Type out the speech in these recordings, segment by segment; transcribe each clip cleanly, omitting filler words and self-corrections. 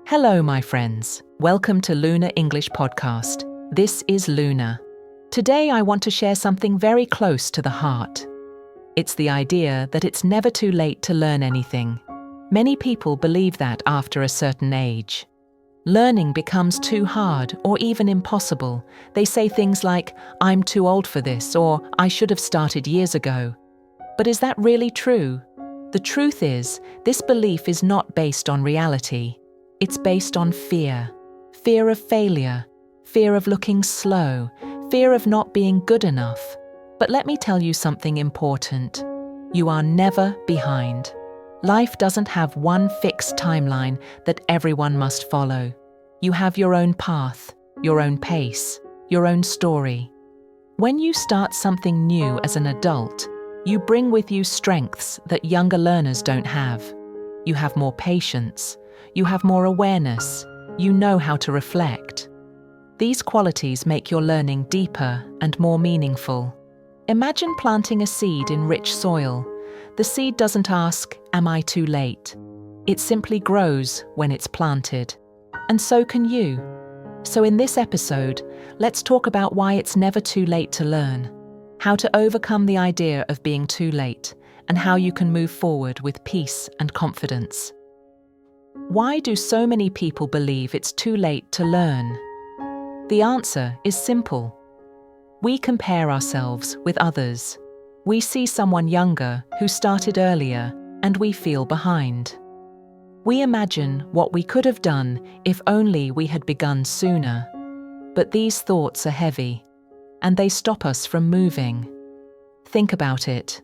Hello, my friends. Welcome to Luna English Podcast. This is Luna. Today I want to share something very close to the heart. It's the idea that it's never too late to learn anything. Many people believe that after a certain age. Learning becomes too hard or even impossible. They say things like, "I'm too old for this," or "I should have started years ago." But is that really true? The truth is, this belief is not based on reality. It's based on fear. Fear of failure, fear of looking slow, fear of not being good enough. But let me tell you something important. You are never behind. Life doesn't have one fixed timeline that everyone must follow. You have your own path, your own pace, your own story. When you start something new as an adult, you bring with you strengths that younger learners don't have. You have more patience. You have more awareness. You know how to reflect. These qualities make your learning deeper and more meaningful. Imagine planting a seed in rich soil. The seed doesn't ask, "Am I too late?" It simply grows when it's planted. And so can you. So in this episode, let's talk about why it's never too late to learn, how to overcome the idea of being too late, and how you can move forward with peace and confidence. Why do so many people believe it's too late to learn? The answer is simple. We compare ourselves with others. We see someone younger who started earlier, and we feel behind. We imagine what we could have done if only we had begun sooner. But these thoughts are heavy, and they stop us from moving. Think about it.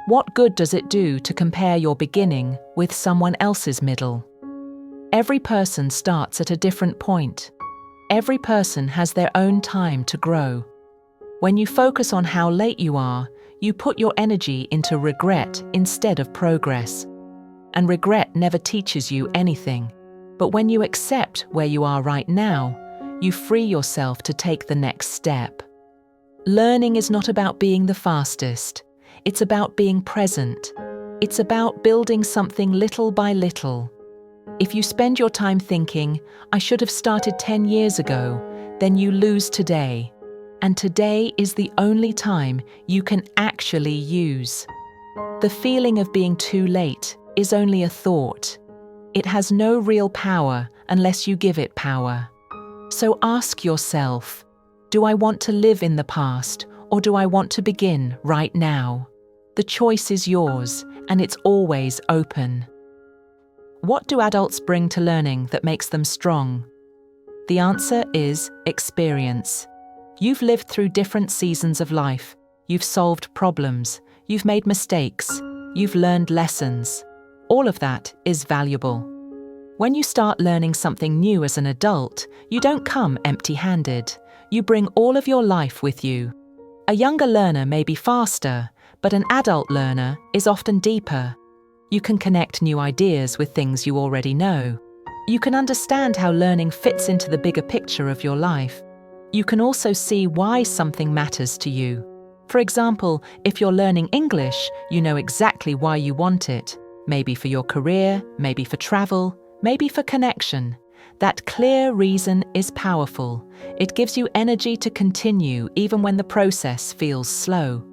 What good does it do to compare your beginning with someone else's middle? Every person starts at a different point. Every person has their own time to grow. When you focus on how late you are, you put your energy into regret instead of progress. And regret never teaches you anything. But when you accept where you are right now, you free yourself to take the next step. Learning is not about being the fastest. It's about being present. It's about building something little by little. If you spend your time thinking, "I should have started 10 years ago," then you lose today. And today is the only time you can actually use. The feeling of being too late is only a thought. It has no real power unless you give it power. So ask yourself, do I want to live in the past, or do I want to begin right now? The choice is yours, and it's always open. What do adults bring to learning that makes them strong? The answer is experience. You've lived through different seasons of life. You've solved problems. You've made mistakes. You've learned lessons. All of that is valuable. When you start learning something new as an adult, you don't come empty-handed. You bring all of your life with you. A younger learner may be faster, but an adult learner is often deeper. You can connect new ideas with things you already know. You can understand how learning fits into the bigger picture of your life. You can also see why something matters to you. For example, if you're learning English, you know exactly why you want it. Maybe for your career, maybe for travel, maybe for connection. That clear reason is powerful. It gives you energy to continue even when the process feels slow.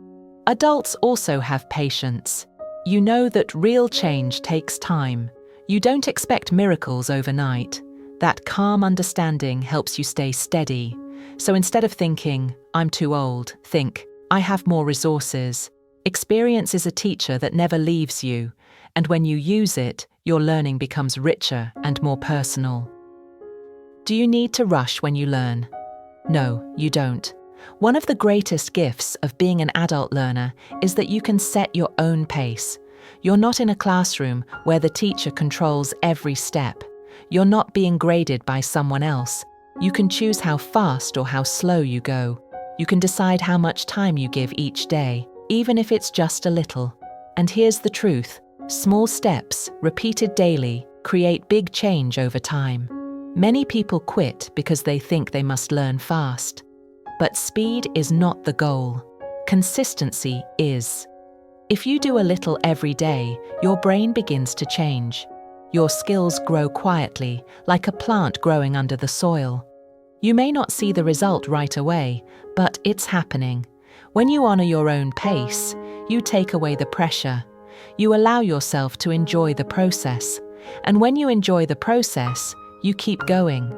Adults also have patience. You know that real change takes time. You don't expect miracles overnight. That calm understanding helps you stay steady. So instead of thinking, "I'm too old," think, "I have more resources." Experience is a teacher that never leaves you, and when you use it, your learning becomes richer and more personal. Do you need to rush when you learn? No, you don't. One of the greatest gifts of being an adult learner is that you can set your own pace. You're not in a classroom where the teacher controls every step. You're not being graded by someone else. You can choose how fast or how slow you go. You can decide how much time you give each day, even if it's just a little. And here's the truth. Small steps, repeated daily, create big change over time. Many people quit because they think they must learn fast. But speed is not the goal. Consistency is. If you do a little every day, your brain begins to change. Your skills grow quietly, like a plant growing under the soil. You may not see the result right away, but it's happening. When you honor your own pace, you take away the pressure. You allow yourself to enjoy the process. And when you enjoy the process, you keep going.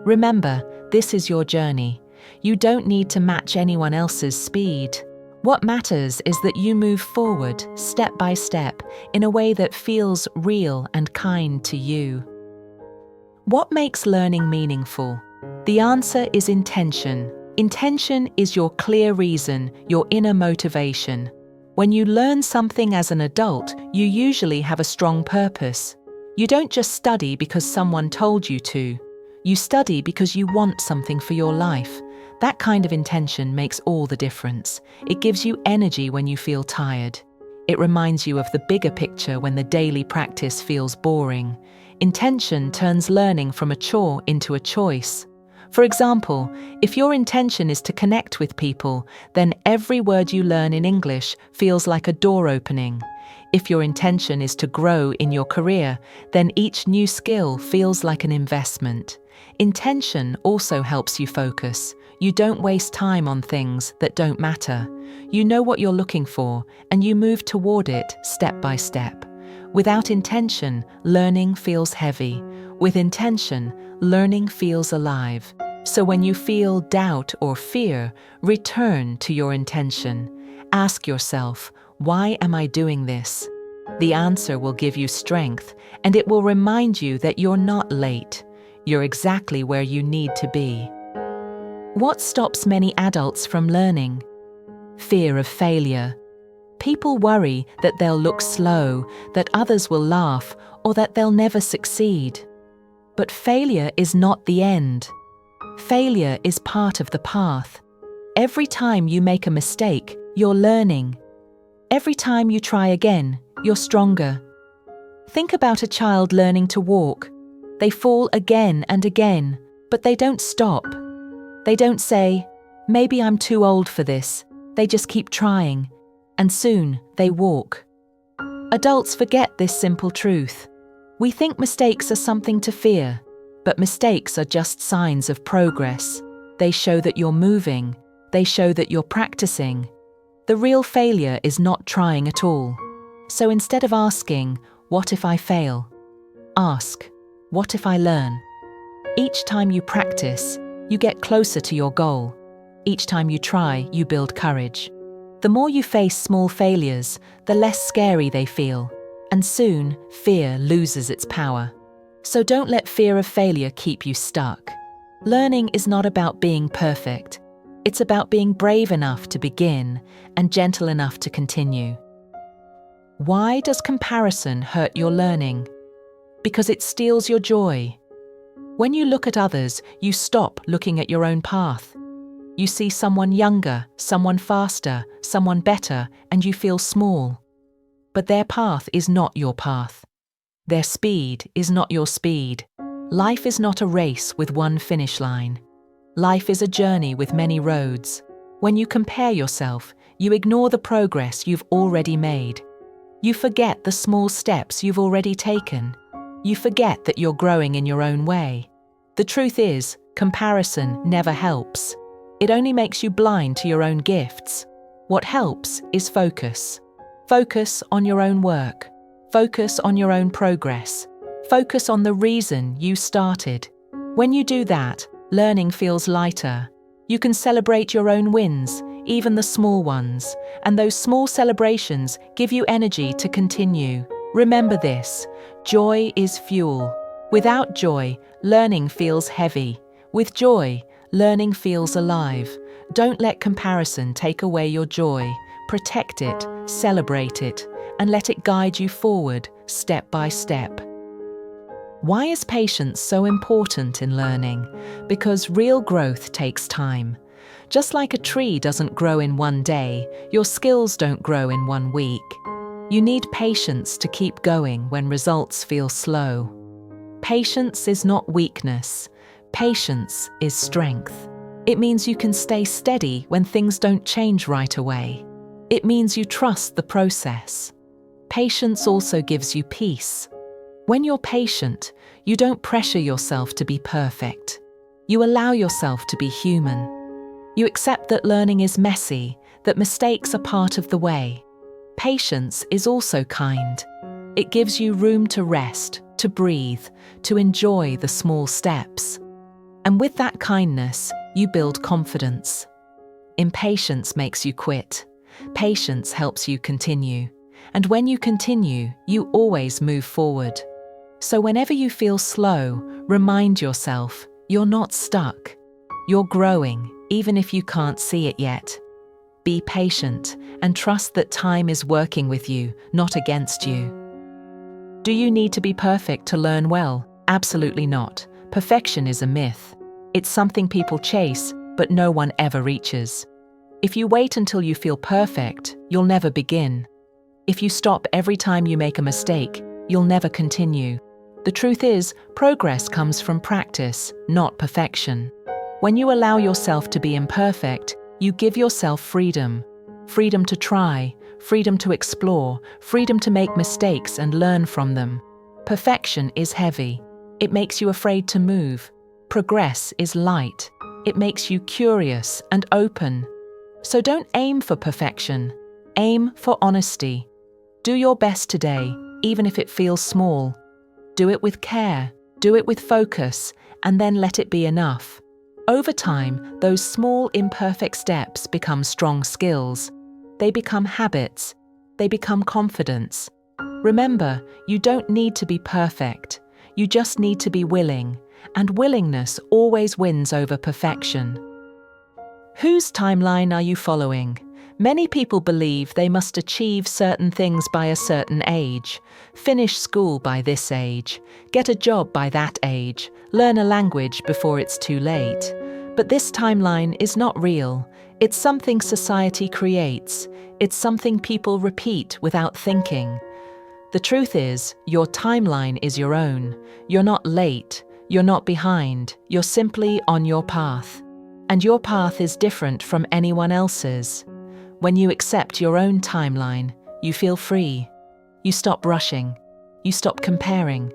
Remember, this is your journey. You don't need to match anyone else's speed. What matters is that you move forward, step by step, in a way that feels real and kind to you. What makes learning meaningful? The answer is intention. Intention is your clear reason, your inner motivation. When you learn something as an adult, you usually have a strong purpose. You don't just study because someone told you to. You study because you want something for your life. That kind of intention makes all the difference. It gives you energy when you feel tired. It reminds you of the bigger picture when the daily practice feels boring. Intention turns learning from a chore into a choice. For example, if your intention is to connect with people, then every word you learn in English feels like a door opening. If your intention is to grow in your career, then each new skill feels like an investment. Intention also helps you focus. You don't waste time on things that don't matter. You know what you're looking for, and you move toward it step by step. Without intention, learning feels heavy. With intention, learning feels alive. So when you feel doubt or fear, return to your intention. Ask yourself, why am I doing this? The answer will give you strength, and it will remind you that you're not late. You're exactly where you need to be. What stops many adults from learning? Fear of failure. People worry that they'll look slow, that others will laugh, or that they'll never succeed. But failure is not the end. Failure is part of the path. Every time you make a mistake, you're learning. Every time you try again, you're stronger. Think about a child learning to walk. They fall again and again, but they don't stop. They don't say, maybe I'm too old for this. They just keep trying, and soon they walk. Adults forget this simple truth. We think mistakes are something to fear, but mistakes are just signs of progress. They show that you're moving. They show that you're practicing. The real failure is not trying at all. So instead of asking, what if I fail? Ask, what if I learn? Each time you practice, you get closer to your goal. Each time you try, you build courage. The more you face small failures, the less scary they feel. And soon, fear loses its power. So don't let fear of failure keep you stuck. Learning is not about being perfect. It's about being brave enough to begin and gentle enough to continue. Why does comparison hurt your learning? Because it steals your joy. When you look at others, you stop looking at your own path. You see someone younger, someone faster, someone better, and you feel small. But their path is not your path. Their speed is not your speed. Life is not a race with one finish line. Life is a journey with many roads. When you compare yourself, you ignore the progress you've already made. You forget the small steps you've already taken. You forget that you're growing in your own way. The truth is, comparison never helps. It only makes you blind to your own gifts. What helps is focus. Focus on your own work. Focus on your own progress. Focus on the reason you started. When you do that, learning feels lighter. You can celebrate your own wins, even the small ones, and those small celebrations give you energy to continue. Remember this, joy is fuel. Without joy, learning feels heavy. With joy, learning feels alive. Don't let comparison take away your joy. Protect it, celebrate it, and let it guide you forward, step by step. Why is patience so important in learning? Because real growth takes time. Just like a tree doesn't grow in one day, your skills don't grow in 1 week. You need patience to keep going when results feel slow. Patience is not weakness. Patience is strength. It means you can stay steady when things don't change right away. It means you trust the process. Patience also gives you peace. When you're patient, you don't pressure yourself to be perfect. You allow yourself to be human. You accept that learning is messy, that mistakes are part of the way. Patience is also kind. It gives you room to rest, to breathe, to enjoy the small steps. And with that kindness, you build confidence. Impatience makes you quit. Patience helps you continue. And when you continue, you always move forward. So whenever you feel slow, remind yourself, you're not stuck. You're growing, even if you can't see it yet. Be patient and trust that time is working with you, not against you. Do you need to be perfect to learn well? Absolutely not. Perfection is a myth. It's something people chase, but no one ever reaches. If you wait until you feel perfect, you'll never begin. If you stop every time you make a mistake, you'll never continue. The truth is, progress comes from practice, not perfection. When you allow yourself to be imperfect, you give yourself freedom. Freedom to try, freedom to explore, freedom to make mistakes and learn from them. Perfection is heavy. It makes you afraid to move. Progress is light. It makes you curious and open. So don't aim for perfection. Aim for honesty. Do your best today, even if it feels small. Do it with care, do it with focus, and then let it be enough. Over time, those small, imperfect steps become strong skills. They become habits. They become confidence. Remember, you don't need to be perfect. You just need to be willing, and willingness always wins over perfection. Whose timeline are you following? Many people believe they must achieve certain things by a certain age, finish school by this age, get a job by that age, learn a language before it's too late. But this timeline is not real. It's something society creates. It's something people repeat without thinking. The truth is, your timeline is your own. You're not late. You're not behind. You're simply on your path. And your path is different from anyone else's. When you accept your own timeline, you feel free. You stop rushing. You stop comparing.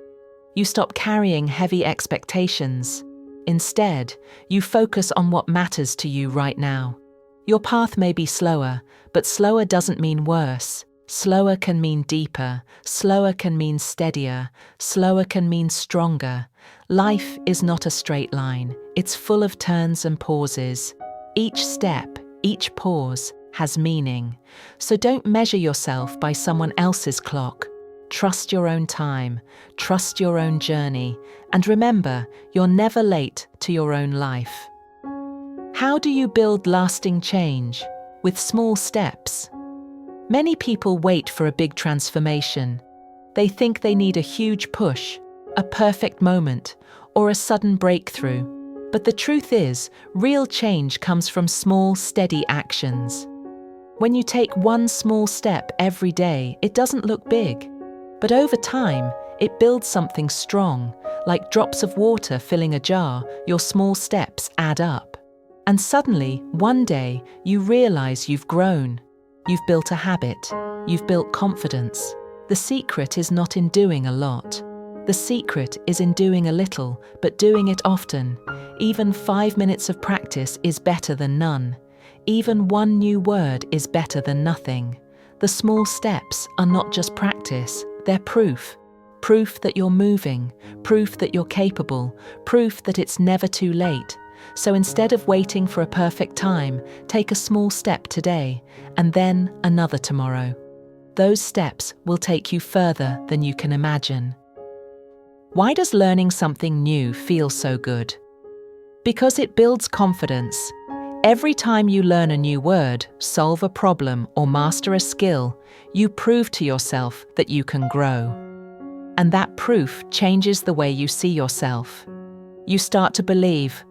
You stop carrying heavy expectations. Instead, you focus on what matters to you right now. Your path may be slower, but slower doesn't mean worse. Slower can mean deeper. Slower can mean steadier. Slower can mean stronger. Life is not a straight line. It's full of turns and pauses. Each step, each pause, has meaning. So don't measure yourself by someone else's clock. Trust your own time, trust your own journey, and remember, you're never late to your own life. How do you build lasting change? With small steps. Many people wait for a big transformation. They think they need a huge push, a perfect moment, or a sudden breakthrough. But the truth is, real change comes from small, steady actions. When you take one small step every day, it doesn't look big. But over time, it builds something strong. Like drops of water filling a jar, your small steps add up. And suddenly, one day, you realize you've grown. You've built a habit. You've built confidence. The secret is not in doing a lot. The secret is in doing a little, but doing it often. Even 5 minutes of practice is better than none. Even one new word is better than nothing. The small steps are not just practice, they're proof. Proof that you're moving, proof that you're capable, proof that it's never too late. So instead of waiting for a perfect time, take a small step today, and then another tomorrow. Those steps will take you further than you can imagine. Why does learning something new feel so good? Because it builds confidence. Every time you learn a new word, solve a problem, or master a skill, you prove to yourself that you can grow. And that proof changes the way you see yourself. You start to believe,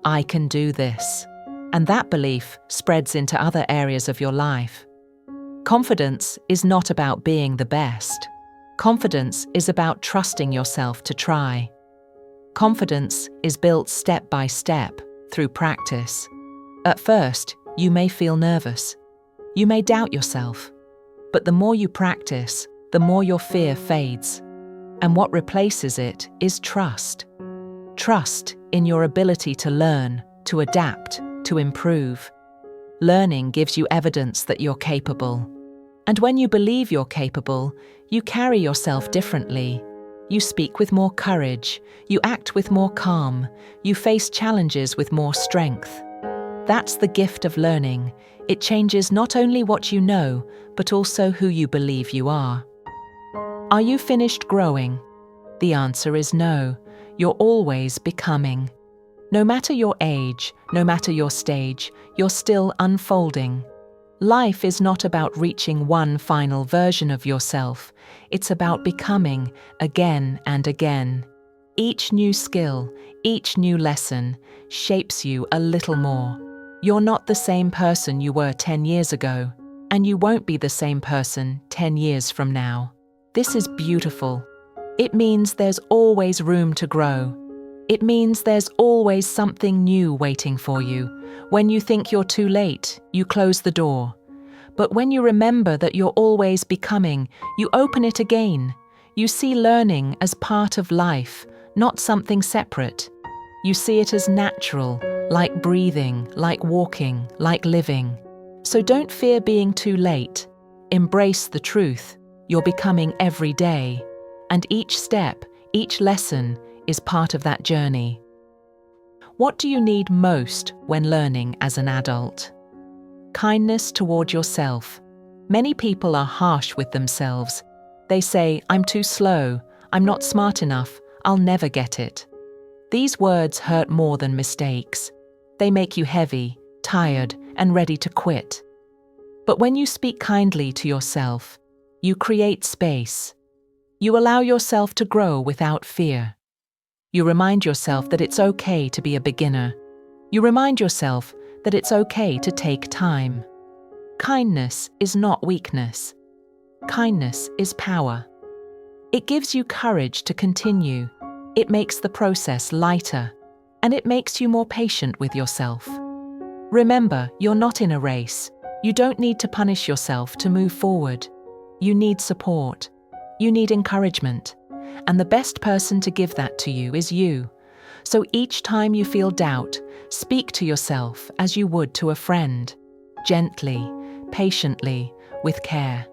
I can do this. And that belief spreads into other areas of your life. Confidence is not about being the best. Confidence is about trusting yourself to try. Confidence is built step by step through practice. At first, you may feel nervous. You may doubt yourself. But the more you practice, the more your fear fades. And what replaces it is trust. Trust in your ability to learn, to adapt, to improve. Learning gives you evidence that you're capable. And when you believe you're capable, you carry yourself differently. You speak with more courage, you act with more calm, you face challenges with more strength. That's the gift of learning. It changes not only what you know, but also who you believe you are. Are you finished growing? The answer is no. You're always becoming. No matter your age, no matter your stage, you're still unfolding. Life is not about reaching one final version of yourself. It's about becoming again and again. Each new skill, each new lesson shapes you a little more. You're not the same person you were 10 years ago, and you won't be the same person 10 years from now. This is beautiful. It means there's always room to grow. It means there's always something new waiting for you. When you think you're too late, you close the door. But when you remember that you're always becoming, you open it again. You see learning as part of life, not something separate. You see it as natural, like breathing, like walking, like living. So don't fear being too late. Embrace the truth. You're becoming every day. And each step, each lesson is part of that journey. What do you need most when learning as an adult? Kindness toward yourself. Many people are harsh with themselves. They say, "I'm too slow, I'm not smart enough, I'll never get it." These words hurt more than mistakes. They make you heavy, tired, and ready to quit. But when you speak kindly to yourself, you create space. You allow yourself to grow without fear. You remind yourself that it's okay to be a beginner. You remind yourself that it's okay to take time. Kindness is not weakness. Kindness is power. It gives you courage to continue. It makes the process lighter, and it makes you more patient with yourself. Remember, you're not in a race. You don't need to punish yourself to move forward. You need support. You need encouragement. And the best person to give that to you is you. So each time you feel doubt, speak to yourself as you would to a friend. Gently, patiently, with care.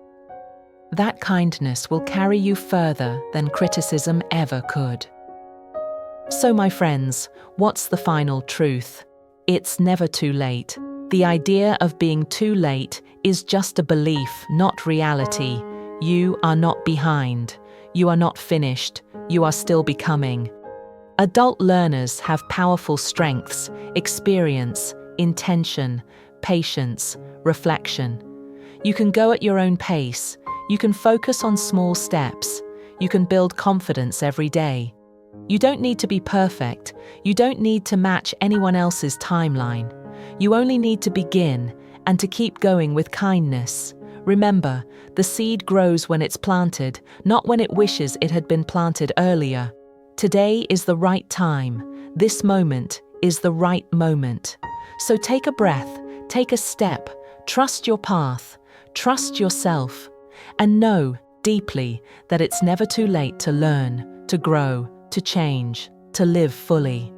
That kindness will carry you further than criticism ever could. So my friends, what's the final truth? It's never too late. The idea of being too late is just a belief, not reality. You are not behind. You are not finished. You are still becoming. Adult learners have powerful strengths, experience, intention, patience, reflection. You can go at your own pace. You can focus on small steps. You can build confidence every day. You don't need to be perfect. You don't need to match anyone else's timeline. You only need to begin and to keep going with kindness. Remember, the seed grows when it's planted, not when it wishes it had been planted earlier. Today is the right time. This moment is the right moment. So take a breath, take a step, trust your path, trust yourself, and know deeply that it's never too late to learn, to grow, to change, to live fully.